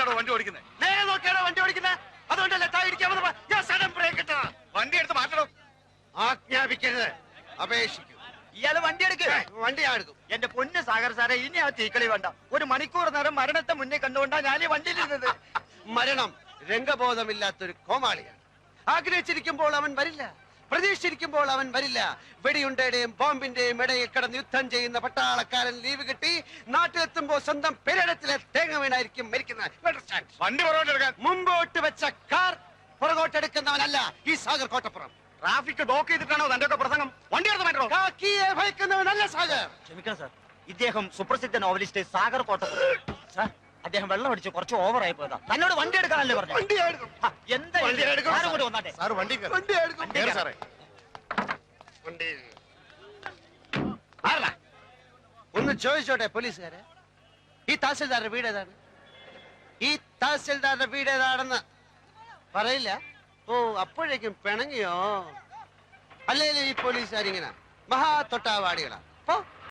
നോക്കിയിട്ടാണോ വണ്ടി ഓടിക്കുന്നത്? നേരെ നോക്കിയാണോ വണ്ടി ഓടിക്കുന്നത്? അതുകൊണ്ടല്ലേ താഴെ ഞാൻ സഡൻ ബ്രേക്ക് ഇട്ടതാ. വണ്ടി എടുത്ത് മാറ്റണം. ആജ്ഞാപിക്കരുത്, അപേക്ഷിക്കും. ഇയാള് വണ്ടി എടുക്കുക. വണ്ടി ഞാൻ എടുക്കും. എന്റെ പൊന്ന് സാഗർ സാറേ, ഇനി ആ തീക്കളി വേണ്ട. ഒരു മണിക്കൂർ നേരം മരണത്തെ മുന്നേ കണ്ടുകൊണ്ടാ ഞാൻ ഈ വണ്ടിയിലിരുന്നത്. മരണം രംഗബോധമില്ലാത്തൊരു കോമാളിയാണ്. ആഗ്രഹിച്ചിരിക്കുമ്പോൾ അവൻ വരില്ല, പ്രതീക്ഷിച്ചിരിക്കുമ്പോൾ അവൻ വരില്ല. വെടിയുണ്ടയുടെയും ബോംബിന്റെയും ഇടയിൽ കിടന്ന് യുദ്ധം ചെയ്യുന്ന പട്ടാളക്കാരൻ ലീവ് കിട്ടി നാട്ടിലെത്തുമ്പോൾ സ്വന്തം പെരടത്തിലെ തേങ്ങ വീണായിരിക്കും മരിക്കുന്നത്. വണ്ടി പുറകോട്ടെടുക്കാൻ. മുമ്പോട്ട് വെച്ച കാർ പുറകോട്ടെടുക്കുന്നവനല്ല ഈ സാഗർ കോട്ടപ്പുറം. ട്രാഫിക് ബ്ലോക്ക് ചെയ്തിട്ടാണോ തന്റെ ഒക്കെ പ്രസംഗം? വണ്ടി എടുത്ത് മാറ്റണോ? കാക്കിയെ ഭയക്കുന്നവനല്ല സാഗർ. ക്ഷമിക്കണം സാർ, ഇദ്ദേഹം സുപ്രസിദ്ധ നോവലിസ്റ്റ് സാഗർ കോട്ടപ്പുറം. സാർ, അദ്ദേഹം വെള്ളം അടിച്ച് കുറച്ച് ഓവറായി പോയതാ. തന്നോട് വണ്ടി എടുക്കാനല്ലേ പറഞ്ഞു? വണ്ടി ഞാൻ എടുക്കും. എന്താ വണ്ടി എടുക്കും. സാറും കൂടെ വന്നാട്ടെ. സാർ വണ്ടി വണ്ടി ഞാൻ എടുക്കും. കേറ് സാറേ. വണ്ടി ആരടാ? ഒന്ന് ചോദിച്ചോട്ടെ പോലീസുകാരെ, ഈ തഹസിൽദാരുടെ വീട് ഏതാണ്? ഈ തഹസിൽദാരുടെ വീട് ഏതാണെന്ന് പറയില്ല? ഓ, അപ്പോഴേക്കും പിണങ്ങിയോ? അല്ലെങ്കിൽ ഈ പോലീസുകാരിങ്ങനെ മഹാ തൊട്ടാവാടികളാ.